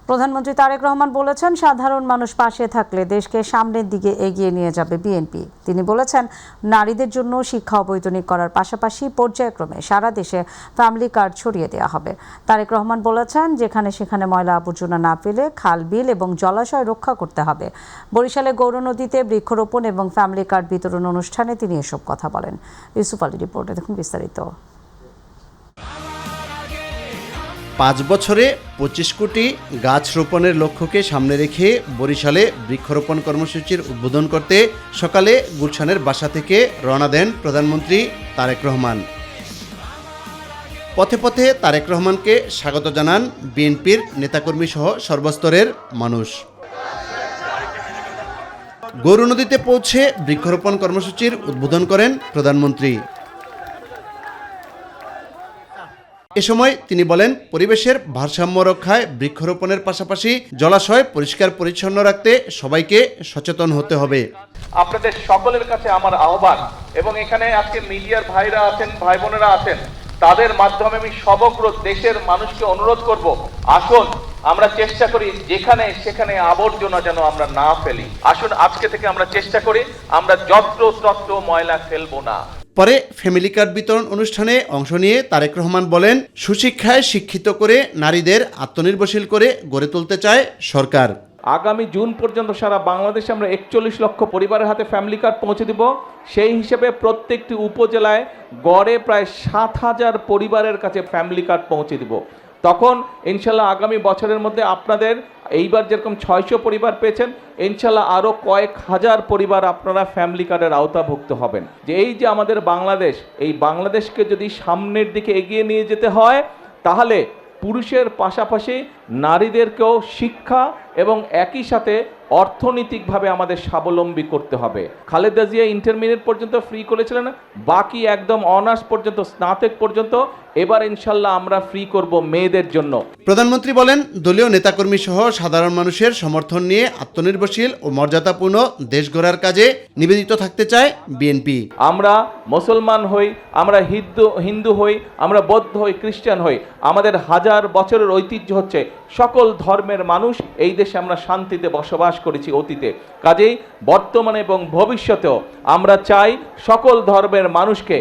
প্রধানমন্ত্রী তারেক রহমান বলেছেন, সাধারণ মানুষ পাশে থাকলে দেশকে সামনের দিকে এগিয়ে নিয়ে যাবে বিএনপি। তিনি বলেছেন, নারীদের জন্য শিক্ষা অবৈতনিক করার পাশাপাশি পর্যায়ক্রমে সারা দেশে ফ্যামিলি কার্ড ছড়িয়ে দেওয়া হবে। তারেক রহমান বলেছেন, যেখানে সেখানে ময়লা আবর্জনা না ফেলে খাল, বিল এবং জলাশয় রক্ষা করতে হবে। বরিশালে গৌরনদীতে বৃক্ষরোপণ এবং ফ্যামিলি কার্ড বিতরণ অনুষ্ঠানে তিনি এসব কথা বলেন। ইউসুফ আলী রিপোর্টে দেখুন বিস্তারিত। 5 বছরে 25 কোটি গাছ রোপণের লক্ষ্যকে সামনে রেখে বরিশালে বৃক্ষরোপণ কর্মসূচির উদ্বোধন করতে সকালে গুলশানের বাসা থেকে রওনা দেন প্রধানমন্ত্রী তারেক রহমান। পথে পথে তারেক রহমানকে স্বাগত জানান বিএনপির নেতাকর্মী সহ সর্বস্তরের মানুষ। গৌরনদীতে পৌঁছে বৃক্ষরোপণ কর্মসূচির উদ্বোধন করেন প্রধানমন্ত্রী। এ সময় তিনি বলেন, পরিবেশের ভারসাম্য রক্ষায় বৃক্ষরোপণের পাশাপাশি জলাশয় পরিষ্কার পরিচ্ছন্ন রাখতে সবাইকে সচেতন হতে হবে। আপনাদের সকলের কাছে আমার আহ্বান, এবং এখানে আজকে মিডিয়ার ভাইরা আছেন, ভাই বোনেরা আছেন, তাদের মাধ্যমে আমি সমগ্র দেশের মানুষকে অনুরোধ করব, আসুন আমরা চেষ্টা করি যেখানে সেখানে আবর্জনা যেন আমরা না ফেলি। আসুন আজকে থেকে আমরা চেষ্টা করি আমরা যত্র ময়লা ফেলবো না। পরে ফ্যামিলি কার্ড বিতরণ অনুষ্ঠানে অংশ নিয়ে তারেক রহমান বলেন, সুশিক্ষায় শিক্ষিত করে নারীদের আত্মনির্ভরশীল করে গড়ে তুলতে চায় সরকার। আগামী জুন পর্যন্ত সারা বাংলাদেশে আমরা 41 লক্ষ পরিবারের হাতে ফ্যামিলি কার্ড পৌঁছে দিব। সেই হিসেবে প্রত্যেকটি উপজেলায় গড়ে প্রায় 7,000 পরিবারের কাছে ফ্যামিলি কার্ড পৌঁছে দিব। তখন ইনশাল্লাহ আগামী বছরের মধ্যে আপনাদের এইবার যেরকম 600 পরিবার পেয়েছেন, ইনশাল্লাহ আরও কয়েক হাজার পরিবার আপনারা ফ্যামিলি কার্ডের আওতাভুক্ত হবেন। যে এই যে আমাদের বাংলাদেশ, এই বাংলাদেশকে যদি সামনের দিকে এগিয়ে নিয়ে যেতে হয়, তাহলে পুরুষের পাশাপাশি নারীদেরকেও শিক্ষা এবং একই সাথে অর্থনৈতিকভাবে আমাদের স্বাবলম্বী করতে হবে। খালেদা জিয়া ইন্টারমিডিয়েট পর্যন্ত ফ্রি করেছিলেন, বাকি একদম অনার্স পর্যন্ত, স্নাতক পর্যন্ত এবার ইনশাল্লাহ আমরা ফ্রি করব মেয়েদের জন্য। প্রধানমন্ত্রী বলেন, দলীয় নেতাকর্মী সহ সাধারণ মানুষের সমর্থন নিয়ে আত্মনির্ভরশীল ও মর্যাদাপূর্ণ দেশ গড়ার কাজে নিবেদিত থাকতে চায় বিএনপি। আমরা মুসলমান হই, আমরা হিন্দু হই, আমরা বৌদ্ধ হই, খ্রিস্টান হই, আমাদের হাজার বছরের ঐতিহ্য হচ্ছে সকল ধর্মের মানুষ এই দেশে আমরা শান্তিতে বসবাস করেছি অতীতে। কাজেই বর্তমানে এবং ভবিষ্যতেও আমরা চাই সকল ধর্মের মানুষকে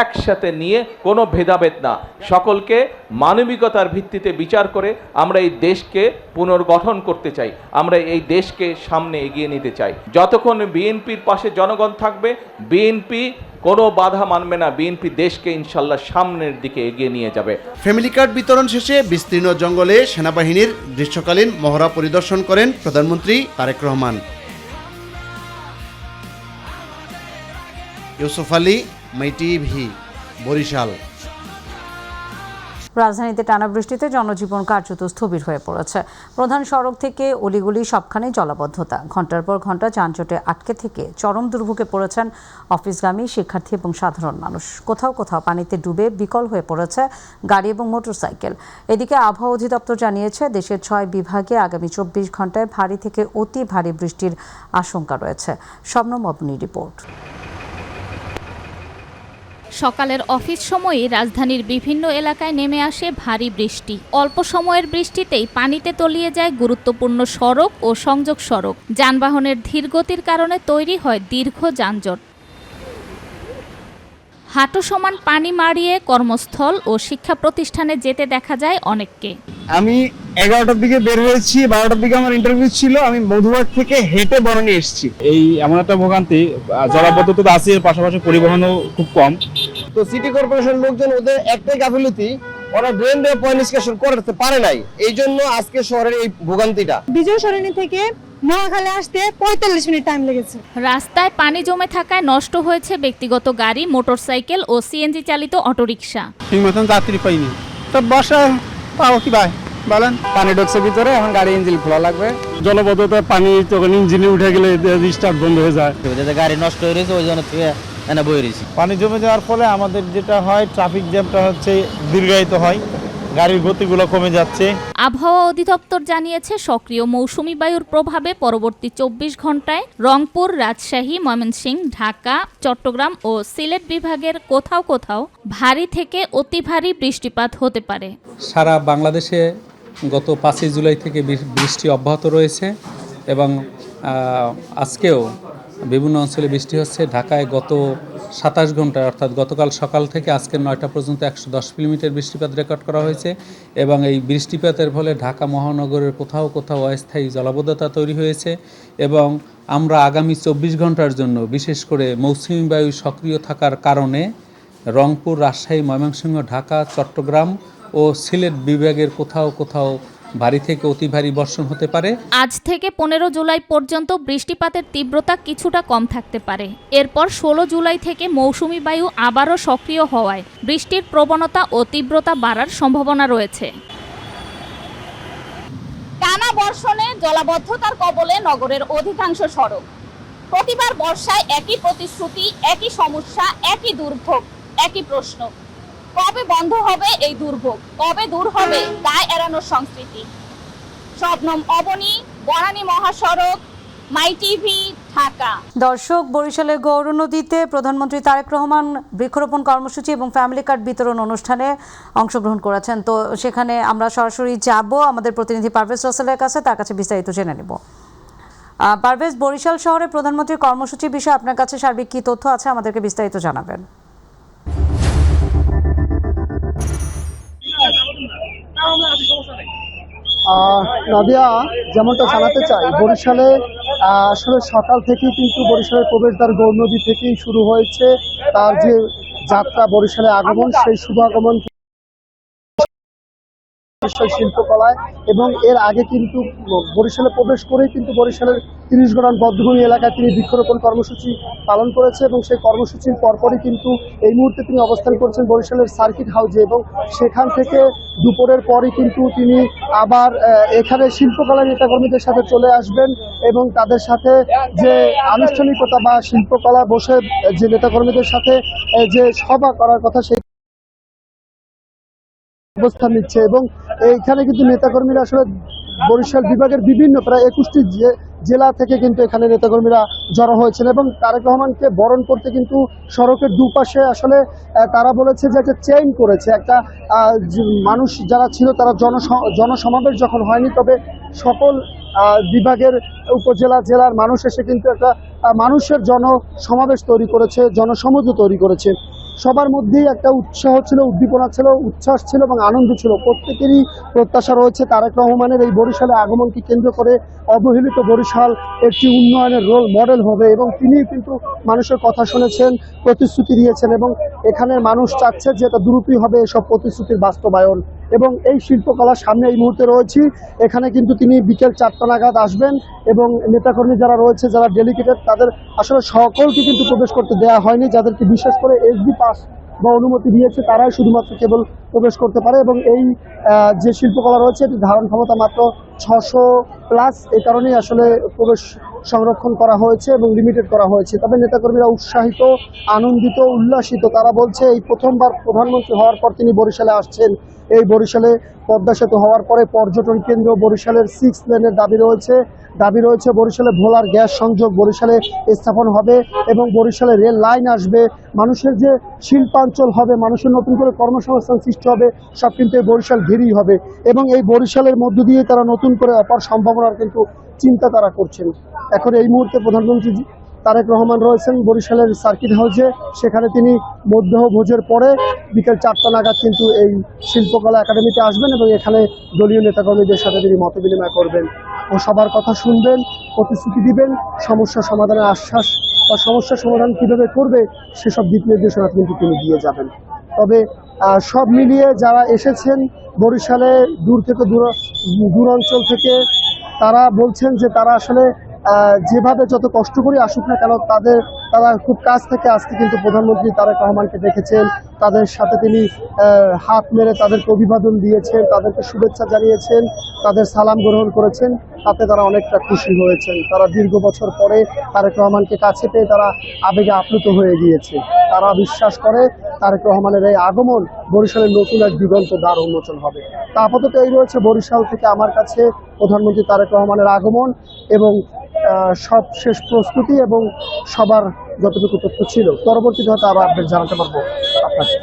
একসাথে নিয়ে কোনো ভেদাভেদ না, সকলকে মানবিকতার ভিত্তিতে বিচার করে আমরা এই দেশকে পুনর্গঠন করতে চাই, আমরা এই দেশকে সামনে এগিয়ে নিতে চাই। যতক্ষণ বিএনপির পাশে জনগণ থাকবে, বিএনপি কোনো বাধা মানবে না, বিএনপি দেশকে ইনশাল্লাহ সামনের দিকে এগিয়ে নিয়ে যাবে। ফ্যামিলি কার্ড বিতরণ শেষে বিস্তীর্ণ জঙ্গলে সেনাবাহিনীর গ্রীষ্মকালীন মহড়া পরিদর্শন করেন প্রধানমন্ত্রী তারেক রহমান। ইউসুফ আলী, মাই টিভি, বরিশাল। রাজধানীতে টানা বৃষ্টিতে জনজীবন কার্যত স্থবির হয়ে পড়েছে। প্রধান সড়ক থেকে অলিগলি সবখানেই জলাবদ্ধতা। ঘণ্টার পর ঘণ্টা যানজটে আটকে থেকে চরম দুর্ভোগে পড়েছেন অফিসগামী শিক্ষার্থী এবং সাধারণ মানুষ। কোথাও কোথাও পানিতে ডুবে বিকল হয়ে পড়েছে গাড়ি এবং মোটরসাইকেল। এদিকে আবহাওয়া অধিদপ্তর জানিয়েছে, দেশের 6 বিভাগে আগামী 24 ঘণ্টায় ভারী থেকে অতি ভারী বৃষ্টির আশঙ্কা রয়েছে। শবনম অবনীর রিপোর্ট। সকালের অফিস সময়ে রাজধানীর বিভিন্ন এলাকায় নেমে আসে ভারী বৃষ্টি। অল্প সময়ের বৃষ্টিতেই পানিতে তলিয়ে যায় গুরুত্বপূর্ণ সড়ক ও সংযোগ সড়ক। যানবাহনের ধীরগতির কারণে তৈরি হয় দীর্ঘ যানজট। হাঁটু সমান পানি মারিয়ে কর্মস্থল ও শিক্ষা প্রতিষ্ঠানে যেতে দেখা যায় অনেককে। আমি 11টার দিকে বের হয়েছি, 12টার দিকে আমার ইন্টারভিউ ছিল, আমি মধুবাগ থেকে হেঁটে বরণে এসেছি। এই এমন একটা ভোগান্তি, জলাবদ্ধতা আছে, এর পাশাপাশি পরিবহনও খুব কম। তো সিটি কর্পোরেশন লোকজন ওদের একটাই গাফিলতি, ওরা ড্রেন দিয়ে পয় নিষ্কাশন করতে পারে নাই, এই জন্য আজকে শহরের এই ভোগান্তিটা। বিজয় সরণি থেকে নোয়াখালী আসতে 45 মিনিট টাইম লেগেছে। রাস্তায় পানি জমে থাকায় নষ্ট হয়েছে ব্যক্তিগত গাড়ি, মোটরসাইকেল ও সিএনজি চালিত অটোরিকশা। ঠিক মতন যাত্রী পাইনি, তো বর্ষা পাও কি ভাই বলেন? পানি ঢুকছে ভিতরে, এখন গাড়ি ইঞ্জিন খোলা লাগবে। জলবদ্ধতায় পানি তখন ইঞ্জিনে উঠে গেলে স্টার্ট বন্ধ হয়ে যায়। গাড়ি নষ্ট হয়ে গেছে, ওই জন্য বয়ে রয়েছে। পানি জমে যাওয়ার ফলে আমাদের যেটা হয়, ট্রাফিক জ্যামটা হচ্ছে দীর্ঘায়িত হয়, গাড়ির গতিগুলো কমে যাচ্ছে। আবহাওয়া অধিদপ্তর জানিয়েছে, সক্রিয় মৌসুমী বায়ুর প্রভাবে পরবর্তী 24 ঘন্টায় রংপুর, রাজশাহী, ময়মনসিংহ, ঢাকা, চট্টগ্রাম ও সিলেট বিভাগের কোথাও কোথাও ভারী থেকে অতি ভারী বৃষ্টিপাত হতে পারে। সারা বাংলাদেশে গত 5 জুলাই থেকে বৃষ্টি অব্যাহত রয়েছে এবং আজকেও বিভিন্ন অঞ্চলে বৃষ্টি হচ্ছে। ঢাকায় গত 27 ঘন্টায় অর্থাৎ গতকাল সকাল থেকে আজকের 9টা পর্যন্ত 110 মিলিমিটার বৃষ্টিপাত রেকর্ড করা হয়েছে এবং এই বৃষ্টিপাতের ফলে ঢাকা মহানগরের কোথাও কোথাও অস্থায়ী জলাবদ্ধতা তৈরি হয়েছে এবং আমরা আগামী 24 ঘন্টার জন্য বিশেষ করে মৌসুমী বায়ু সক্রিয় থাকার কারণে রংপুর, রাজশাহী, ময়মনসিংহ, ঢাকা, চট্টগ্রাম ও সিলেট বিভাগের কোথাও কোথাও ভারী থেকে অতি ভারী বর্ষণ হতে পারে। আজ থেকে 15 জুলাই পর্যন্ত বৃষ্টিপাতের তীব্রতা কিছুটা কম থাকতে পারে। এরপর 16 জুলাই থেকে মৌসুমী বায়ু আবারও সক্রিয় হওয়ায় বৃষ্টির প্রবণতা ও তীব্রতা বাড়ার সম্ভাবনা রয়েছে। টানা বর্ষণে জলাবদ্ধতার কবলে নগরের অধিকাংশ সড়ক। প্রতিবার বর্ষায় একই প্রতিশ্রুতি, একই সমস্যা, একই দুর্ভোগ, একই প্রশ্ন। কবে বন্ধ হবে এই দুর্ভোগ? কবে দূর হবে দায় এড়ানোর সংস্কৃতি? শবনম অবনী, বনানী মহাসড়ক, মাই টিভি, ঢাকা। দর্শক, বরিশালের গৌর নদীতে প্রধানমন্ত্রী তারেক রহমান বৃক্ষরোপণ কর্মসূচি এবং ফ্যামিলি কার্ড বিতরণ অনুষ্ঠানে অংশগ্রহণ করেছেন। তো সেখানে আমরা সরাসরি যাব আমাদের প্রতিনিধি পারভেজ রাসেলের কাছে, তার কাছে বিস্তারিত জেনে নেব। পারভেজ, বরিশাল শহরে প্রধানমন্ত্রীর কর্মসূচি বিষয়ে আপনার কাছে সার্বিক কী তথ্য আছে আমাদেরকে বিস্তারিত জানাবেন। নাদিয়া, যেমনটা জানাতে চাই, বরিশালে আসলে সকাল থেকেই কিন্তু বরিশালের প্রবেশদ্বার গৌরনদী থেকেই শুরু হয়েছে তার যে যাত্রা, বরিশালে আগমন, সেই শুভ আগমন শিল্পকলায়। এবং এর আগে কিন্তু বরিশালে প্রবেশ করেই কিন্তু বরিশালের 30 গড়ান বধ্যভূমি এলাকায় তিনি বৃক্ষরোপণ কর্মসূচি পালন করেছে এবং সেই কর্মসূচির পরপরই কিন্তু এই মুহূর্তে তিনি অবস্থান করছেন বরিশালের সার্কিট হাউসে এবং সেখান থেকে দুপুরের পরই কিন্তু তিনি আবার এখানে শিল্পকলা নেতাকর্মীদের সাথে চলে আসবেন এবং তাদের সাথে যে আনুষ্ঠানিকতা বা শিল্পকলা বসে যে নেতাকর্মীদের সাথে যে সভা করার কথা সেই অবস্থান নিচ্ছে। এবং এইখানে কিন্তু নেতাকর্মীরা আসলে বরিশাল বিভাগের বিভিন্ন প্রায় 21টি জেলা থেকে কিন্তু এখানে নেতাকর্মীরা জড়ো হয়েছেন এবং তারেক রহমানকে বরণ করতে কিন্তু সড়কের দুপাশে আসলে তারা বলেছে যে একটা চেইন করেছে, একটা মানুষ যারা ছিল তারা জনসমাবেশ যখন হয়নি, তবে সকল বিভাগের উপজেলা জেলার মানুষ এসে কিন্তু একটা মানুষের জনসমাবেশ তৈরি করেছে, জনসমুদ্র তৈরি করেছে। সবার মধ্যেই একটা উৎসাহ ছিল, উদ্দীপনা ছিল, উচ্ছ্বাস ছিল এবং আনন্দ ছিল। প্রত্যেকেরই প্রত্যাশা রয়েছে তারেক রহমানের এই বরিশালে আগমনকে কেন্দ্র করে অবহেলিত বরিশাল একটি উন্নয়নের রোল মডেল হবে এবং তিনি কিন্তু মানুষের কথা শুনেছেন, প্রতিশ্রুতি দিয়েছেন এবং এখানের মানুষ চাচ্ছে যে এটা দ্রুতই হবে এসব প্রতিশ্রুতির বাস্তবায়ন। এবং এই শিল্পকলার সামনে এই মুহূর্তে রয়েছি, এখানে কিন্তু তিনি বিকেল 4টা নাগাদ আসবেন এবং নেতাকর্মী যারা রয়েছে, যারা ডেলিগেটেড, তাদের আসলে সকলকে কিন্তু প্রবেশ করতে দেওয়া হয়নি। যাদেরকে বিশেষ করে এসবি পাস বা অনুমতি দিয়েছে তারাই শুধুমাত্র কেবল প্রবেশ করতে পারে এবং এই যে শিল্পকলা রয়েছে এটি ধারণ ক্ষমতা মাত্র 600+, এই কারণেই আসলে প্রবেশ সংরক্ষণ করা হয়েছে এবং লিমিটেড করা হয়েছে। তবে নেতাকর্মীরা উৎসাহিত, আনন্দিত, উল্লাসিত। তারা বলছে এই প্রথমবার প্রধানমন্ত্রী হওয়ার পর তিনি বরিশালে আসছেন। এই বরিশালে পদ্মা সেতু হওয়ার পরে পর্যটন কেন্দ্র, বরিশালের 6 লেনের দাবি রয়েছে, বরিশালে ভোলার গ্যাস সংযোগ বরিশালে স্থাপন হবে এবং বরিশালে রেল লাইন আসবে, মানুষের যে শিল্পাঞ্চল হবে, মানুষের নতুন করে কর্মসংস্থান সৃষ্টি হবে, সব কিন্তু এই বরিশাল ঘিরেই হবে এবং এই বরিশালের মধ্য দিয়ে তারা নতুন করে অপার সম্ভাবনার কিন্তু চিন্তা তারা করছেন। এখন এই মুহূর্তে প্রধানমন্ত্রী তারেক রহমান রয়েছেন বরিশালের সার্কিট হাউসে, সেখানে তিনি মধ্যাহ্নভোজের পরে বিকেল 4টা নাগাদ কিন্তু এই শিল্পকলা একাডেমিতে আসবেন এবং এখানে দলীয় নেতাকর্মীদের সাথে তিনি মত বিনিময় করবেন ও সবার কথা শুনবেন, প্রতিশ্রুতি দিবেন, সমস্যা সমাধানের আশ্বাস বা সমস্যার সমাধান কীভাবে করবে সেসব দিক নির্দেশনা কিন্তু তিনি দিয়ে যাবেন। তবে সব মিলিয়ে যারা এসেছেন বরিশালে দূর থেকে দূর অঞ্চল থেকে, তারা বলছেন যে তারা আসলে যেভাবে যত কষ্ট করে আসুক না কেন তারা খুব কাছ থেকে আজকে কিন্তু প্রধানমন্ত্রী তারেক রহমানকে দেখেছেন, তাদের সাথে তিনি হাত মেরে তাদেরকে অভিবাদন দিয়েছেন, তাদেরকে শুভেচ্ছা জানিয়েছেন, তাদের সালাম গ্রহণ করেছেন। তাতে তারা অনেকটা খুশি হয়েছেন। তারা দীর্ঘ বছর পরে তারেক রহমানকে কাছে পেয়ে তারা আবেগে আপ্লুত হয়ে গিয়েছে। তারা বিশ্বাস করে তারেক রহমানের এই আগমন বরিশালের নতুন এক দিগন্ত দ্বার উন্মোচন হবে। তা আপাতত এই রয়েছে বরিশাল থেকে আমার কাছে প্রধানমন্ত্রী তারেক রহমানের আগমন এবং সব শেষ প্রস্তুতি এবং সবার যতটুকু তথ্য ছিল। পরবর্তীতে হয়তো আবার আপডেট জানাতে পারবো আপনাকে।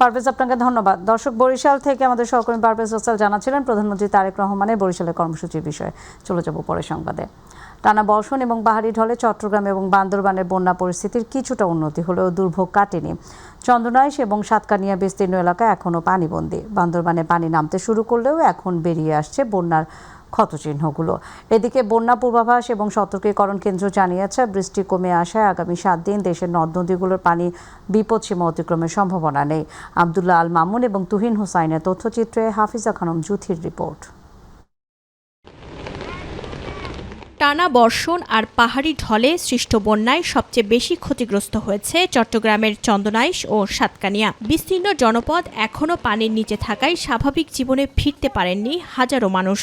পারভেজ, আপনাকে ধন্যবাদ। দর্শক, বরিশাল থেকে আমাদের সহকর্মী পারভেজ হোসেন জানাচ্ছিলেন প্রধানমন্ত্রী তারেক রহমানের বরিশালের কর্মসূচির বিষয়ে। চলে যাব পরের সংবাদে। টানা বর্ষণ এবং পাহাড়ি ঢলে চট্টগ্রাম এবং বান্দরবানের বন্যা পরিস্থিতির কিছুটা উন্নতি হলেও দুর্ভোগ কাটেনি। চন্দনাইশ এবং সাতকানিয়া বিস্তীর্ণ এলাকায় এখনও পানিবন্দী। বান্দরবানে পানি নামতে শুরু করলেও এখন বেরিয়ে আসছে বন্যার ক্ষতচিহ্নগুলো। এদিকে বন্যা পূর্বাভাস এবং সতর্কীকরণ কেন্দ্র জানিয়েছে, বৃষ্টি কমে আসায় আগামী 7 দিন দেশের নদ নদীগুলোর পানি বিপদসীমা অতিক্রমের সম্ভাবনা নেই। আব্দুল্লাহ আল মামুন এবং তুহিন হোসাইনের তথ্যচিত্রে হাফিজা খানম জুথির রিপোর্ট। টানা বর্ষণ আর পাহাড়ি ঢলে সৃষ্ট বন্যায় সবচেয়ে বেশি ক্ষতিগ্রস্ত হয়েছে চট্টগ্রামের চন্দনাইশ ও সাতকানিয়া। বিস্তীর্ণ জনপদ এখনও পানির নিচে থাকায় স্বাভাবিক জীবনে ফিরতে পারেননি হাজারো মানুষ।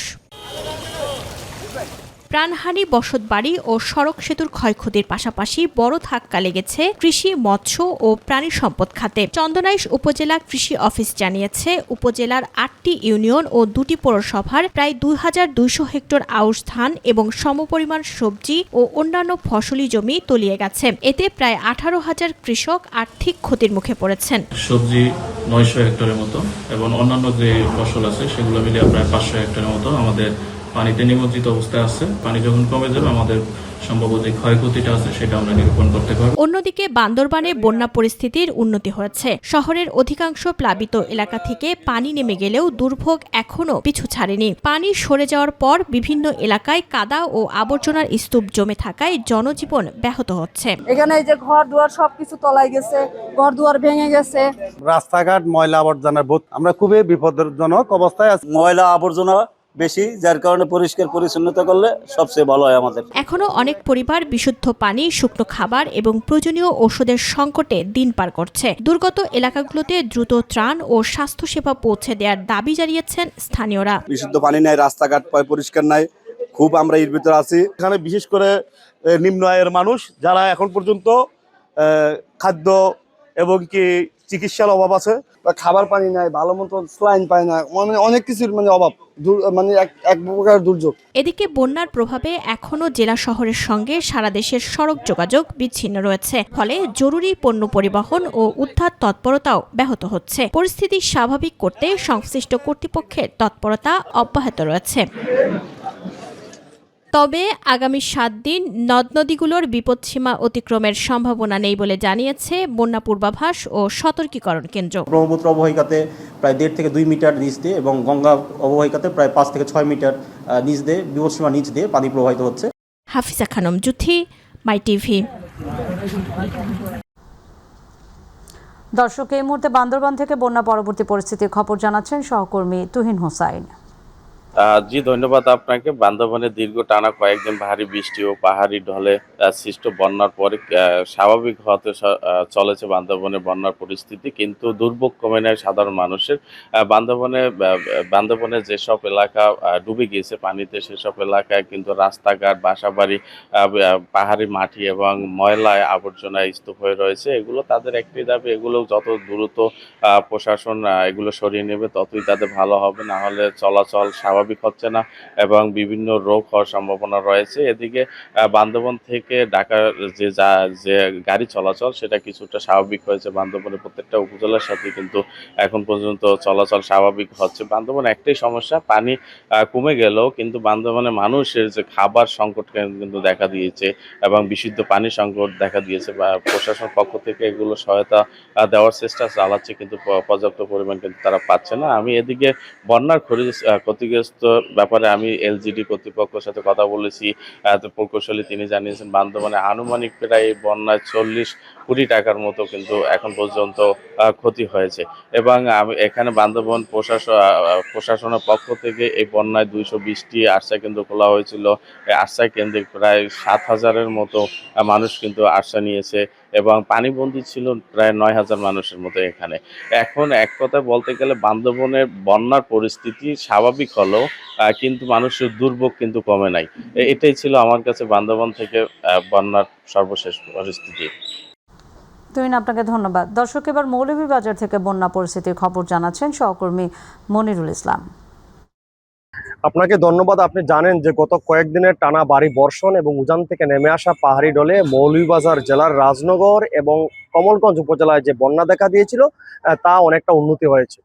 প্রাণহানি, বসতবাড়ি ও সড়ক সেতুর ক্ষয়ক্ষতির পাশাপাশি বড় ধাক্কা লেগেছে কৃষি, মৎস্য ও প্রাণী সম্পদ খাতে। চন্দনাইশ উপজেলা কৃষি অফিস জানিয়েছে, উপজেলার 8টি ইউনিয়ন ও 2টি পৌরসভার প্রায় 2200 হেক্টর আউশ ধান এবং সমপরিমাণ সবজি ও অন্যান্য ফসলি জমি তলিয়ে গেছে। এতে প্রায় 18,000 কৃষক আর্থিক ক্ষতির মুখে পড়েছেন। সবজি 900 হেক্টরের মতো এবং অন্যান্য যে ফসল আছে সেগুলো মিলিয়ে প্রায় 500 হেক্টরের মতো আমাদের পানিতে নিমজ্জিত অবস্থায় আছে। পানি যখন কমে যাবে আমাদের সম্ভব যে ক্ষয়ক্ষতিটা আছে সেটা আমরা নিরূপণ করতে পারব। অন্যদিকে বান্দরবানে বন্যা পরিস্থিতির উন্নতি হয়েছে। শহরের অধিকাংশ প্লাবিত এলাকা থেকে পানি নেমে গেলেও দুর্ভোগ এখনো পিছু ছাড়েনি। পানি সরে যাওয়ার পর বিভিন্ন এলাকায় কাদা ও আবর্জনার স্তূপ জমে থাকায় জনজীবন ব্যাহত হচ্ছে। এখানে এই যে ঘর দুয়ার সবকিছু তলায় গেছে, ঘর দুয়ার ভেঙে গেছে, রাস্তাঘাট ময়লা আবর্জনার বোধ, আমরা খুবই বিপদজনক অবস্থায় আছি। ময়লা আবর্জনা বেশি, যার কারণে পরিষ্কার পরিচ্ছন্নতা করলে সবচেয়ে ভালো হয় আমাদের। এখনো অনেক পরিবার বিশুদ্ধ পানি, শুকনো খাবার এবং প্রয়োজনীয় ওষুধের সংকটে দিন পার করছে। দুর্গত এলাকাগুলোতে দ্রুত ত্রাণ ও স্বাস্থ্যসেবা পৌঁছে দেওয়ার দাবি জানিয়েছেন স্থানীয়রা। বিশুদ্ধ পানি নাই, রাস্তাঘাট পরিষ্কার নাই, খুব আমরা এর ভিতরে আছি। এখানে বিশেষ করে নিম্ন আয়ের মানুষ যারা এখন পর্যন্ত খাদ্য এবং কি চিকিৎসার অভাব আছে, খাবার পানি নাই, ভালো মতো স্লাইন পায় না, মানে অনেক কিছুর অভাব, মানে এক প্রকার দুর্যোগ। এদিকে বন্যার প্রভাবে এখনো জেলা শহরের সঙ্গে সারা দেশের সড়ক যোগাযোগ বিচ্ছিন্ন রয়েছে। ফলে জরুরি পণ্য পরিবহন ও উদ্ধার তৎপরতাও ব্যাহত হচ্ছে। পরিস্থিতি স্বাভাবিক করতে সংশ্লিষ্ট কর্তৃপক্ষের তৎপরতা অব্যাহত রয়েছে। তবে আগামী 7 দিন নদ নদীগুলোর বিপদসীমা অতিক্রমের সম্ভাবনা নেই বলে জানিয়েছে বন্যা পূর্বাভাস ও সতর্কীকরণ কেন্দ্র। ব্রহ্মপুত্র অববাহিকাতে প্রায় 1.5 থেকে 2 মিটার নিচ দিয়ে এবং গঙ্গা অববাহিকাতে প্রায় 5 থেকে 6 মিটার নিচ দিয়ে, বিপদসীমা নিচ দিয়ে পানি প্রবাহিত হচ্ছে। হাফিজা খানম জুথি, মাই টিভি। দর্শক, এই মুহূর্তে বান্দরবান থেকে বন্যা পরবর্তী পরিস্থিতির খবর জানাচ্ছেন সহকর্মী তুহিন হোসাইন। জি, ধন্যবাদ আপনাকে। বান্দরবানে দীর্ঘ টানা কয়েকদিন ভারী বৃষ্টি ও পাহাড়ি ঢলে সৃষ্ট বন্যার পরে স্বাভাবিক হতে চলেছে বান্দরবানের বন্যার পরিস্থিতি, কিন্তু দুর্ভোগ কমে নেয় সাধারণ মানুষের। বান্দরবানে যেসব এলাকা ডুবে গিয়েছে পানিতে, সেসব এলাকায় কিন্তু রাস্তাঘাট, বাসাবাড়ি, পাহাড়ি মাটি এবং ময়লায় আবর্জনায় স্তূপ হয়ে রয়েছে। এগুলো তাদের একটি দাবি, এগুলো যত দ্রুত প্রশাসন এগুলো সরিয়ে নেবে ততই তাদের ভালো হবে, না হলে চলাচল স্বাভাবিক হচ্ছে না এবং বিভিন্ন রোগ হওয়ার সম্ভাবনা রয়েছে। এদিকে বান্দরবান থেকে ঢাকার যে গাড়ি চলাচল সেটা কিছুটা স্বাভাবিক হয়েছে। বান্দরবানের প্রত্যেকটা উপজেলার সাথে কিন্তু এখন পর্যন্ত চলাচল স্বাভাবিক হচ্ছে। বান্দরবান একটাই সমস্যা, পানি কমে গেলেও কিন্তু বান্দরবানের মানুষের যে খাবার সংকট কিন্তু দেখা দিয়েছে এবং বিশুদ্ধ পানির সংকট দেখা দিয়েছে। প্রশাসন পক্ষ থেকে এগুলো সহায়তা দেওয়ার চেষ্টা চালাচ্ছে, কিন্তু পর্যাপ্ত পরিমাণ কিন্তু তারা পাচ্ছে না। আমি এদিকে বন্যার ক্ষতিগ্রস্ত ব্যাপারে আমি এলজিডি কর্তৃপক্ষের সাথে কথা বলেছি। প্রকৌশলী তিনি জানিয়েছেন বান্দরবানে আনুমানিক প্রায় বন্যায় 40 কোটি টাকার মতো কিন্তু এখন পর্যন্ত ক্ষতি হয়েছে এবং এখানে বান্দরবান প্রশাসনের পক্ষ থেকে এই বন্যায় 220টি আশ্রয় কেন্দ্র খোলা হয়েছিল। এই আশ্রয় কেন্দ্রে প্রায় 7,000-এর মতো মানুষ কিন্তু আশ্রয় নিয়েছে এবং পানিবন্দী ছিল প্রায় 9,000 মানুষের মতো এখানে। এখন এক কথা বলতে গেলে বান্দরবানের বন্যার পরিস্থিতি স্বাভাবিক হলেও কিন্তু মানুষের দুর্ভোগ কিন্তু কমে নাই। এটাই ছিল আমার কাছে বান্দরবান থেকে বন্যার সর্বশেষ পরিস্থিতি। তুহিন, আপনাকে ধন্যবাদ। দর্শক, এবার মৌলভীবাজার থেকে বন্যা পরিস্থিতির খবর জানাচ্ছেন সহকর্মী মনিরুল ইসলাম। আপনাকে ধন্যবাদ। আপনি জানেন যে গত কয়েকদিনের টানা ভারী বর্ষণ এবং উজান থেকে নেমে আসা পাহাড়ি ঢলে মৌলভীবাজার জেলার রাজনগর এবং কমলগঞ্জ উপজেলায় যে বন্যা দেখা দিয়েছিল তা অনেকটা উন্নতি হয়েছে।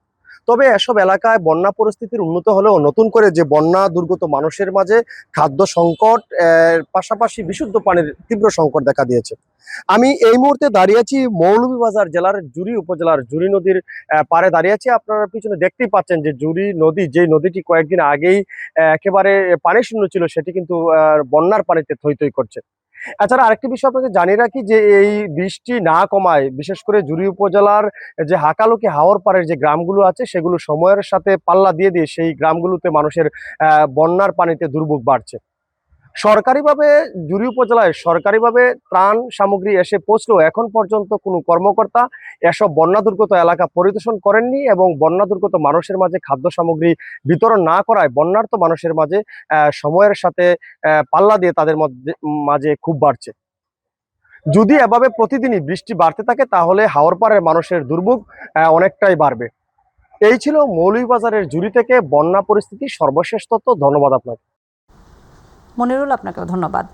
তবে এসব এলাকায় বন্যা পরিস্থিতির উন্নত হলেও নতুন করে যে বন্যা দুর্গত মানুষের মাঝে খাদ্য সংকট পাশাপাশি বিশুদ্ধ পানির তীব্র সংকট দেখা দিয়েছে। আমি এই মুহূর্তে দাঁড়িয়ে আছি মৌলভীবাজার জেলার জুরি উপজেলার জুরি নদীর পাড়ে দাঁড়িয়ে আছি। আপনারা পিছনে দেখতেই পাচ্ছেন যে জুরি নদী, যে নদীটি কয়েকদিন আগেই একেবারে পানি শূন্য ছিল, সেটি কিন্তু বন্যার পানিতে থই থই করছে। এছাড়া আরেকটি বিষয় আপনাকে জানিয়ে রাখি যে এই বৃষ্টি না কমায় বিশেষ করে জুরি উপজেলার যে হাকালুকি হাওর পাড়ের যে গ্রামগুলো আছে সেগুলো সময়ের সাথে পাল্লা দিয়ে সেই গ্রামগুলোতে মানুষের বন্যার পানিতে দুর্ভোগ বাড়ছে। সরকারিভাবে জুরি উপজেলায় সরকারিভাবে ত্রাণ সামগ্রী এসে পৌঁছলেও এখন পর্যন্ত কোনো কর্মকর্তা এসব বন্যা দুর্গত এলাকা পরিদর্শন করেননি এবং বন্যা দুর্গত মানুষের মাঝে খাদ্য সামগ্রী বিতরণ না করায় বন্যার্ত মানুষের মাঝে সময়ের সাথে পাল্লা দিয়ে তাদের মাঝে খুব বাড়ছে। যদি এভাবে প্রতিদিনই বৃষ্টি বাড়তে থাকে তাহলে হাওরপাড়ের মানুষের দুর্ভোগ অনেকটাই বাড়বে। এই ছিল মৌলভীবাজারের জুরি থেকে বন্যা পরিস্থিতি সর্বশেষ তথ্য। ধন্যবাদ আপনাকে। মনিরুল, আপনাকেও ধন্যবাদ।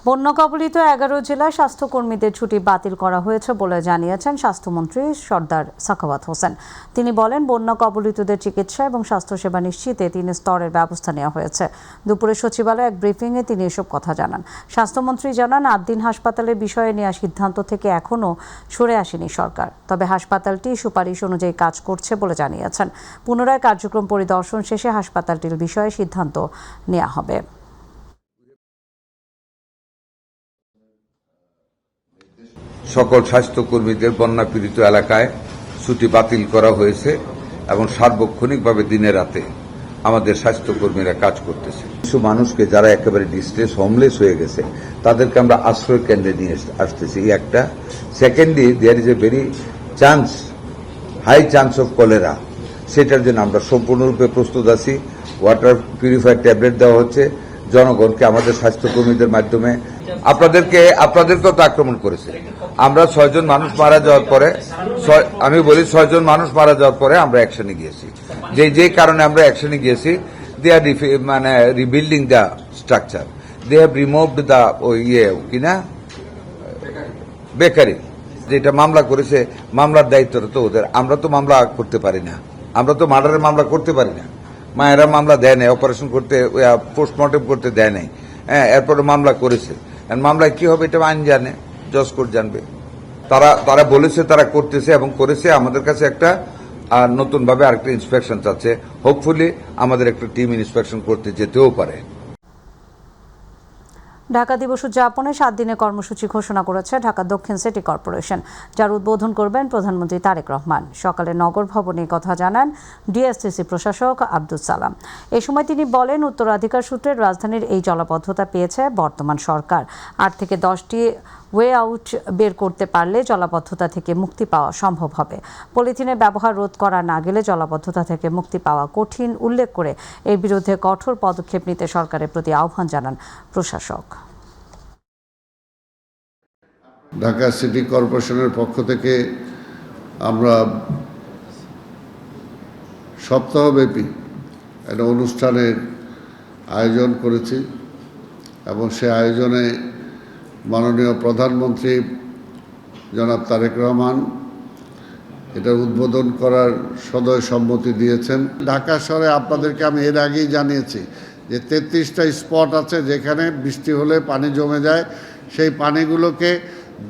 বন্যা কবলিত 11 জেলায় স্বাস্থ্যকর্মীদের ছুটি বাতিল করা হয়েছে বলে জানিয়েছেন স্বাস্থ্যমন্ত্রী সর্দার সাখাওয়াত হোসেন। তিনি বলেন, বন্যা কবলিতদের চিকিৎসা এবং স্বাস্থ্যসেবা নিশ্চিতে 3 স্তরের ব্যবস্থা নেওয়া হয়েছে। দুপুরে সচিবালয়ে এক ব্রিফিংয়ে তিনি এসব কথা জানান। স্বাস্থ্যমন্ত্রী জানান, 8 দিন হাসপাতালের বিষয়ে নেওয়া সিদ্ধান্ত থেকে এখনও সরে আসেনি সরকার, তবে হাসপাতালটি সুপারিশ অনুযায়ী কাজ করছে বলে জানিয়েছেন। পুনরায় কার্যক্রম পরিদর্শন শেষে হাসপাতালটির বিষয়ে সিদ্ধান্ত নেওয়া হবে। সকল স্বাস্থ্যকর্মীদের বন্যা পীড়িত এলাকায় ছুটি বাতিল করা হয়েছে এবং সার্বক্ষণিকভাবে দিনে রাতে আমাদের স্বাস্থ্যকর্মীরা কাজ করতেছে। কিছু মানুষকে যারা একেবারে ডিস্ট্রেস হোমলেস হয়ে গেছে তাদেরকে আমরা আশ্রয় কেন্দ্রে নিয়ে আসতেছি, একটা। Secondly, there is a very high chance of cholera, সেটার জন্য আমরা সম্পূর্ণরূপে প্রস্তুত আছি। ওয়াটার পিউরিফায়ার ট্যাবলেট দেওয়া হচ্ছে জনগণকে আমাদের স্বাস্থ্যকর্মীদের মাধ্যমে। আপনাদেরকেও তো আক্রমণ করেছে। আমরা 6 জন মানুষ মারা যাওয়ার পরে, আমি বলি 6 জন মানুষ মারা যাওয়ার পরে আমরা অ্যাকশনে গিয়েছি। যে কারণে আমরা অ্যাকশনে গিয়েছি, they are rebuilding the structure, they have removed the bakery. যেটা মামলা করেছে, মামলার দায়িত্বটা তো ওদের। আমরা তো মামলা করতে পারি না, আমরা তো মার্ডারের মামলা করতে পারি না। মায়েরা মামলা দেয় নাই, অপারেশন করতে, পোস্টমর্টম করতে দেয় নাই। হ্যাঁ, এরপরে মামলা করেছে। মামলায় কি হবে এটা আইন জানে, জজ কোর্ট জানবে। তারা বলেছে তারা করতেছে এবং করেছে। আমাদের কাছে একটা নতুনভাবে আরেকটা ইন্সপেকশন চাচ্ছে। হোপফুলি আমাদের একটা টিম ইন্সপেকশন করতে যেতেও পারে। ঢাকা দিবস উদযাপনে 7 দিনের কর্মসূচি ঘোষণা করেছে ঢাকা দক্ষিণ সিটি কর্পোরেশন, যার উদ্বোধন করবেন প্রধানমন্ত্রী তারেক রহমান। সকালে নগর ভবনে কথা জানান ডিএসসিসি প্রশাসক আব্দুল সালাম। এ সময় তিনি বলেন, উত্তরাধিকার সূত্রে রাজধানীর এই জলাবদ্ধতা পেয়েছে বর্তমান সরকার। 8 থেকে 10টি ওয়ে আউট বের করতে পারলে জলাবদ্ধতা থেকে মুক্তি পাওয়া সম্ভব হবে। পলিথিনের ব্যবহার রোধ করা না গেলে জলাবদ্ধতা থেকে মুক্তি পাওয়া কঠিন উল্লেখ করে এর বিরুদ্ধে কঠোর পদক্ষেপ নিতে সরকারের প্রতি আহ্বান জানান প্রশাসক। ঢাকা সিটি কর্পোরেশনের পক্ষ থেকে আমরা সপ্তাহব্যাপী একটা অনুষ্ঠানের আয়োজন করেছি এবং সে আয়োজনে মাননীয় প্রধানমন্ত্রী জনাব তারেক রহমান এটার উদ্বোধন করার সদয় সম্মতি দিয়েছেন। ঢাকা শহরে আপনাদেরকে আমি এর আগেই জানিয়েছি যে 33টা স্পট আছে যেখানে বৃষ্টি হলে পানি জমে যায়। সেই পানিগুলোকে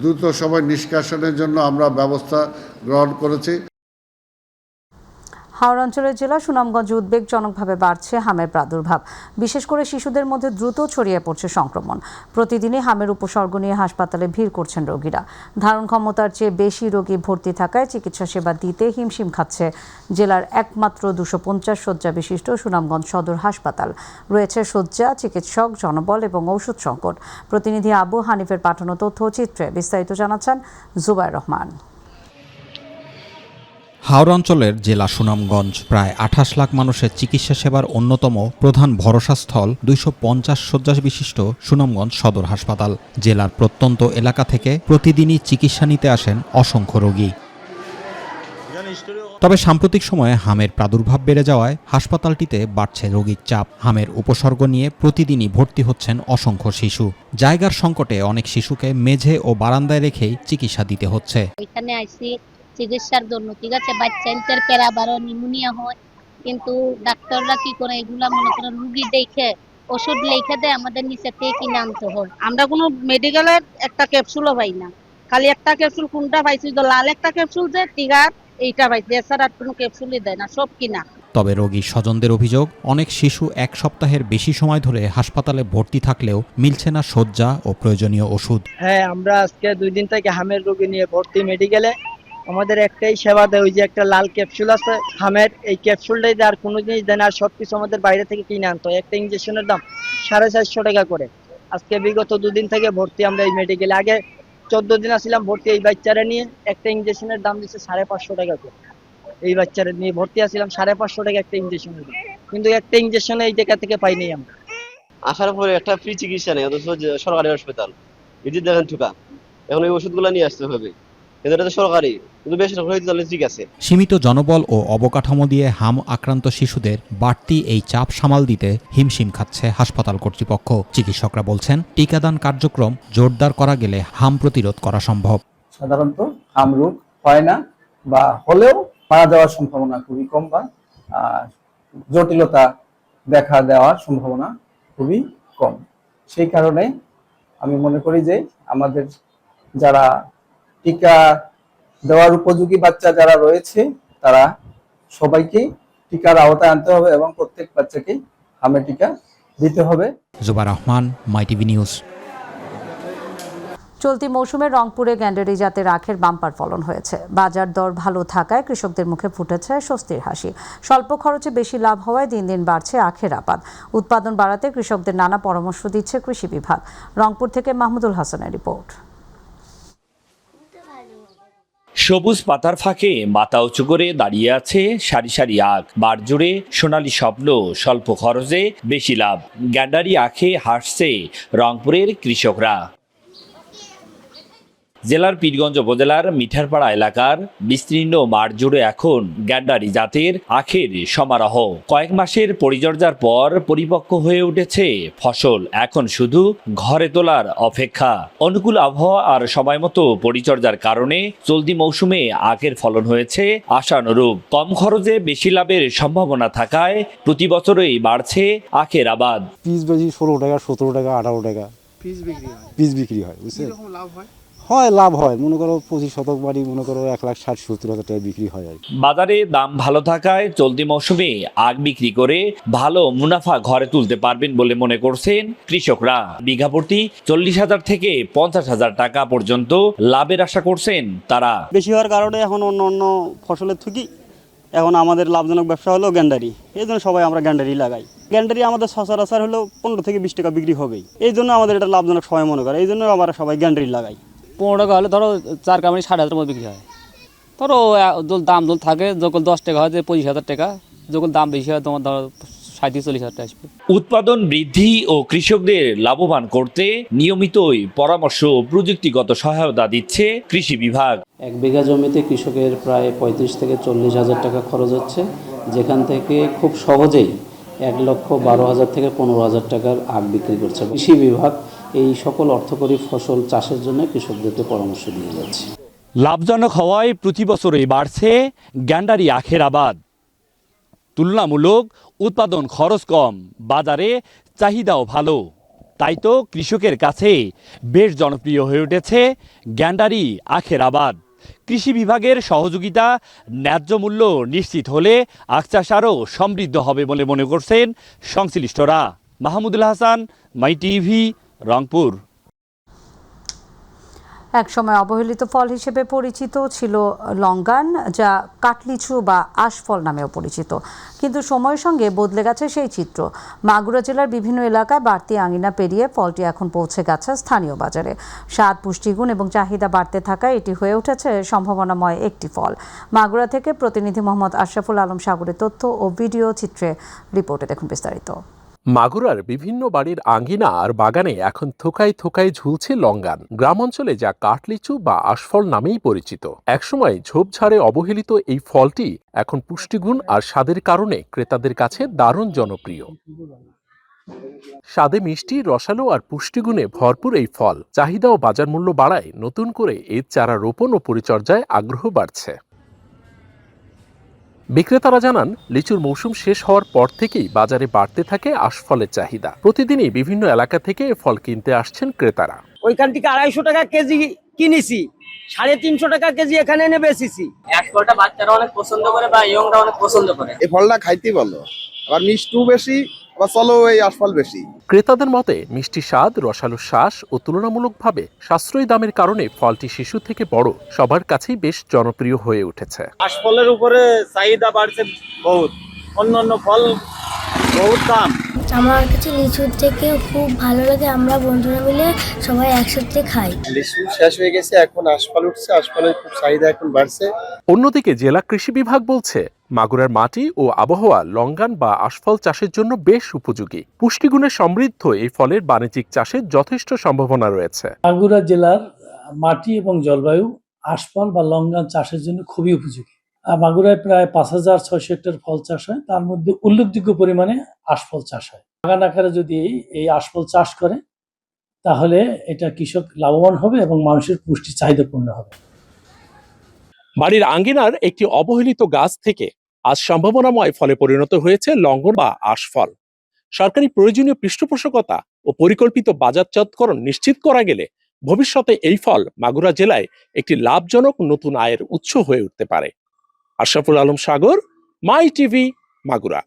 দ্রুত সময় নিষ্কাশনের জন্য আমরা ব্যবস্থা গ্রহণ করেছি। হাওড়া অঞ্চলের জেলা সুনামগঞ্জে উদ্বেগজনকভাবে বাড়ছে হামের প্রাদুর্ভাব। বিশেষ করে শিশুদের মধ্যে দ্রুত ছড়িয়ে পড়ছে সংক্রমণ। প্রতিদিনই হামের উপসর্গ নিয়ে হাসপাতালে ভিড় করছেন রোগীরা। ধারণ ক্ষমতার চেয়ে বেশি রোগী ভর্তি থাকায় চিকিৎসা সেবা দিতে হিমশিম খাচ্ছে জেলার একমাত্র 250 শয্যা বিশিষ্ট সুনামগঞ্জ সদর হাসপাতাল। রয়েছে শয্যা, চিকিৎসক, জনবল এবং ঔষধ সংকট। প্রতিনিধি আবু হানিফের পাঠানো তথ্য চিত্রে বিস্তারিত জানাচ্ছেন জুবাইর রহমান। হাওড়া অঞ্চলের জেলা সুনামগঞ্জ প্রায় 28 লাখ মানুষের চিকিৎসা সেবার অন্যতম প্রধান ভরসাস্থল 250 শয্যা বিশিষ্ট সুনামগঞ্জ সদর হাসপাতাল। জেলার প্রত্যন্ত এলাকা থেকে প্রতিদিনই চিকিৎসা নিতে আসেন অসংখ্য রোগী। তবে সাম্প্রতিক সময়ে হামের প্রাদুর্ভাব বেড়ে যাওয়ায় হাসপাতালটিতে বাড়ছে রোগীর চাপ। হামের উপসর্গ নিয়ে প্রতিদিনই ভর্তি হচ্ছেন অসংখ্য শিশু। জায়গার সংকটে অনেক শিশুকে মেঝে ও বারান্দায় রেখেই চিকিৎসা দিতে হচ্ছে। এখানে আইসি চিকিৎসার জন্য, ঠিক আছে, বাচ্চাদের প্যারাবারো নিউমোনিয়া হয়, কিন্তু ডাক্তাররা কি করে এগুলা মনে করেন রুগী দেখে ওষুধ লিখে দেয়, আমাদের নিচে থেকে কিনে আনতে হয়। আমরা কোনো মেডিকেলের একটা ক্যাপসুলও পাই না, খালি একটা ক্যাপসুল কোনটা পাইছি, লাল একটা ক্যাপসুল যে টিগার এইটা পাইছি, এছাড়া আর কোনো ক্যাপসুলই দেয় না, সব কিনা। তবে রোগীর স্বজনদের অভিযোগ, অনেক শিশু এক সপ্তাহের বেশি সময় ধরে হাসপাতালে ভর্তি থাকলেও মিলছে না শয্যা ও প্রয়োজনীয় ওষুধ। হ্যাঁ, আমরা আজকে 2 দিন থেকে হামের রোগী নিয়ে ভর্তি মেডিকেলে। আমাদের একটাই সেবা দেয়, ওই যে একটা লাল ক্যাপসুল আছে হামের, এই ক্যাপসুলটাই দেয়, আর কোনো জিনিস দেয় না, আর সবকিছু আমাদের বাইরে থেকে কিনে আনতে হয়। একটা ইঞ্জেকশনের দাম 450 টাকা করে। আজকে বিগত 2 দিন থেকে ভর্তি আমরা এই মেডিকেলে। আগে 14 দিন আসছিলাম ভর্তি এই বাচ্চারা নিয়ে, একটা ইঞ্জেকশনের দাম দিচ্ছে 550 টাকা করে। এই বাচ্চারা নিয়ে ভর্তি আসছিলাম 550 টাকা একটা ইঞ্জেকশনের দাম, কিন্তু একটা ইঞ্জেকশন এই জায়গা থেকে পাইনি আমরা। আসার পরে একটা ফ্রি চিকিৎসা নেই, অথচ সরকারি হাসপাতাল এটি দেখেন ঠুকা। এখন এই ওষুধগুলো নিয়ে আসতে হবে, কিন্তু এটা তো সরকারি, কিন্তু বেসরকারি তাহলে ঠিক আছে। সীমিত জনবল ও অবকাঠামো দিয়ে হাম আক্রান্ত শিশুদের বাড়তি এই চাপ সামাল দিতে হিমশিম খাচ্ছে হাসপাতাল কর্তৃপক্ষ। চিকিৎসকরা বলছেন, টিকাদান কার্যক্রম জোরদার করা গেলে হাম প্রতিরোধ করা সম্ভব। সাধারণত হাম রোগ হয় না, বা হলেও মারা যাওয়ার সম্ভাবনা খুবই কম, বা জটিলতা দেখা দেওয়ার সম্ভাবনা খুবই কম। সেই কারণে আমি মনে করি যে আমাদের যারা টিকা দেওয়ার উপযোগী বাচ্চা যারা রয়েছে, তারা সবাইকে টিকার আওতায় আনতে হবে এবং প্রত্যেক বাচ্চাকে হামের টিকা দিতে হবে। জুবা রহমান, মাই টিভি নিউজ। চলতি মৌসুমে রংপুরে গ্যান্ডারি জাতের আখের বাম্পার ফলন হয়েছে। বাজার দর ভালো থাকায় কৃষকদের মুখে ফুটেছে স্বস্তির হাসি। স্বল্প খরচে বেশি লাভ হওয়ায় দিন দিন বাড়ছে আখের আবাদ। উৎপাদন বাড়াতে কৃষকদের নানা পরামর্শ দিচ্ছে কৃষি বিভাগ। রংপুর থেকে মাহমুদুল হাসানের রিপোর্ট। সবুজ পাতার ফাঁকে মাথা উঁচু করে দাঁড়িয়ে আছে সারি সারি আখ। বারজুড়ে সোনালী স্বপ্ন, স্বল্প খরচে বেশি লাভ। গ্যান্ডারি আখে হাসছে রংপুরের কৃষকরা। জেলার পীরগঞ্জ উপজেলার মিঠারপাড়া এলাকার বিস্তীর্ণ মাঠ জুড়ে এখন গ্যান্ডারি জাতের আখের সমারোহ। কয়েক মাসের পরিচর্যার পর পরিপক্ক হয়ে উঠেছে ফসল, এখন শুধু ঘরে তোলার অপেক্ষা। অনুকূল আবহাওয়া আর সময় মতো পরিচর্যার কারণে চলতি মৌসুমে আখের ফলন হয়েছে আশানুরূপ। কম খরচে বেশি লাভের সম্ভাবনা থাকায় প্রতি বছরই বাড়ছে আখের আবাদ। পিস বেশি 16 টাকা, 17 টাকা, 18 টাকা পিস বিক্রি হয়। বুঝছেন, লাভ হয়। মনে করো 25 শতক বাড়ি, মনে করো 1,60,70,000 টাকা বিক্রি হয়। বাজারে দাম ভালো থাকায় চলতি মৌসুমে আখ বিক্রি করে ভালো মুনাফা ঘরে তুলতে পারবেন বলে মনে করছেন কৃষকরা। বিঘা প্রতি 40,000 থেকে 50,000 টাকা পর্যন্ত লাভের আশা করছেন তারা। বেশি হওয়ার কারণে এখন অন্য ফসলের থেকে এখন আমাদের লাভজনক ব্যবসা হলো গ্যান্ডারি। এই জন্য সবাই আমরা গ্যান্ডারি লাগাই। গ্যান্ডারি আমাদের সচরাচর হলো 15 থেকে 20 টাকা বিক্রি হবেই। এই জন্য আমাদের এটা লাভজনক সবাই মনে করে, এই জন্য আমরা সবাই গ্যান্ডারি লাগাই। 15 টাকা হলে ধরো 4 কামারি 60,000 মতো বিক্রি হয়। ধরো দাম থাকে, যখন 10 টাকা হয় 25,000 টাকা, যখন দাম বেশি হয় তোমার ধরো 37-40,000 টাকা আসবে। উৎপাদন বৃদ্ধি ও কৃষকদের লাভবান করতে নিয়মিতই পরামর্শ ও প্রযুক্তিগত সহায়তা দিচ্ছে কৃষি বিভাগ। 1 বিঘা জমিতে কৃষকের প্রায় 35 থেকে 40,000 টাকা খরচ হচ্ছে, যেখান থেকে খুব সহজেই 1,12,000 থেকে 15,000 টাকার আখ বিক্রি করছে। কৃষি বিভাগ এই সকল অর্থকরী ফসল চাষের জন্য কৃষকদেরকে পরামর্শ দিয়ে যাচ্ছে। লাভজনক হওয়ায় প্রতি বছরই বাড়ছে গ্যান্ডারি আখের আবাদ। তুলনামূলক উৎপাদন খরচ কম, বাজারে চাহিদাও ভালো, তাই তো কৃষকের কাছে বেশ জনপ্রিয় হয়ে উঠেছে গ্যান্ডারি আখের আবাদ। কৃষি বিভাগের সহযোগিতা, ন্যায্য মূল্য নিশ্চিত হলে আখ চাষ আরও সমৃদ্ধ হবে বলে মনে করছেন সংশ্লিষ্টরা। মাহমুদুল হাসান, মাই টিভি, রংপুর। একসময় অবহেলিত ফল হিসেবে পরিচিত ছিল লঙ্গান, যা কাটলিচু বা আশফল নামেও পরিচিত, কিন্তু সময়ের সঙ্গে বদলে গেছে সেই চিত্র। মাগুরা জেলার বিভিন্ন এলাকায় বাড়তি আঙিনা পেরিয়ে ফলটি এখন পৌঁছে গেছে স্থানীয় বাজারে। স্বাদ, পুষ্টিগুণ এবং চাহিদা বাড়তে থাকায় এটি হয়ে উঠেছে সম্ভাবনাময় একটি ফল। মাগুরা থেকে প্রতিনিধি মোহাম্মদ আশরাফুল আলম সাগরের তথ্য ও ভিডিও চিত্রে রিপোর্টে দেখুন বিস্তারিত। মাগুরার বিভিন্ন বাড়ির আঙ্গিনা আর বাগানে এখন থোকায় থোকায় ঝুলছে লঙ্গান। গ্রাম অঞ্চলে যা কাঠলিচু বা আশফল নামেই পরিচিত। একসময় ঝোপঝাড়ে অবহেলিত এই ফলটি এখন পুষ্টিগুণ আর স্বাদের কারণে ক্রেতাদের কাছে দারুণ জনপ্রিয়। স্বাদে মিষ্টি, রসালো আর পুষ্টিগুণে ভরপুর এই ফল চাহিদা ও বাজার মূল্য বাড়ায় নতুন করে এর চারা রোপণ ও পরিচর্যায় আগ্রহ বাড়ছে। বিক্রেতারা জানান, লিচুর মৌসুম শেষ হওয়ার পর থেকেই বাজারে বাড়তে থাকে আশফলের চাহিদা। প্রতিদিনই বিভিন্ন এলাকা থেকে এ ফল কিনতে আসছেন ক্রেতারা। ওইখান থেকে 250 টাকা কেজি কিনেছি, 350 টাকা কেজি এখানে এনে বেচেছি। ফলটা বাচ্চারা অনেক পছন্দ করে বা ইয়ংরা অনেক পছন্দ করে। এই ফলটা খাইতে ভালো, আবার মিষ্টিও বেশি, আবার চলো এই আশফল বেশি। ক্রেতাদের মতে মিষ্টি স্বাদ, রসালো শ্বাস ও তুলনামূলকভাবে সাশ্রয়ী দামের কারণে ফলটি শিশু থেকে বড় সবার কাছেই বেশ জনপ্রিয় হয়ে উঠেছে। আশফলের উপরে চাহিদা বাড়ছে বহুত, অন্যান্য ফল বহুত দাম। আমার কাছে লিচুর থেকে খুব ভালো লাগে, আমরা বন্ধুরা মিলে সবাই একসাথে খাই। লিচু শেষ হয়ে গেছে, এখন আশফল উঠছে, আশফলের খুব চাহিদা এখন বাড়ছে। অন্যদিকে জেলা কৃষি বিভাগ বলছে, মাগুরার মাটি ও আবহাওয়া লঙ্গান বা আশফল চাষের জন্য বেশ উপযোগী। পুষ্টিগুণে সমৃদ্ধ এই ফলের বাণিজ্যিক চাষের যথেষ্ট সম্ভাবনা রয়েছে। মাগুরা জেলার মাটি এবং জলবায়ু আশফল বা লঙ্গান চাষের জন্য খুবই উপযোগী। মাগুরায় প্রায় 5600 হেক্টর ফল চাষ হয়, তার মধ্যে উল্লেখযোগ্য পরিমাণে আশফল চাষ হয়। বাগান আকারে যদি এই আশফল চাষ করে তাহলে এটা কৃষক লাভবান হবে এবং মানুষের পুষ্টি চাহিদা পূর্ণ হবে। বাড়ির আঙ্গিনার একটি অবহেলিত গাছ থেকে আজ সম্ভাবনাময় ফলে পরিণত হয়েছে লঙ্গন বা আশফল। সরকারি প্রয়োজনীয় পৃষ্ঠপোষকতা ও পরিকল্পিত বাজারজাতকরণ নিশ্চিত করা গেলে ভবিষ্যতে এই ফল মাগুরা জেলায় একটি লাভজনক নতুন আয়ের উৎস হয়ে উঠতে পারে। আশরাফুল আলম সাগর, মাই টিভি, মাগুরা।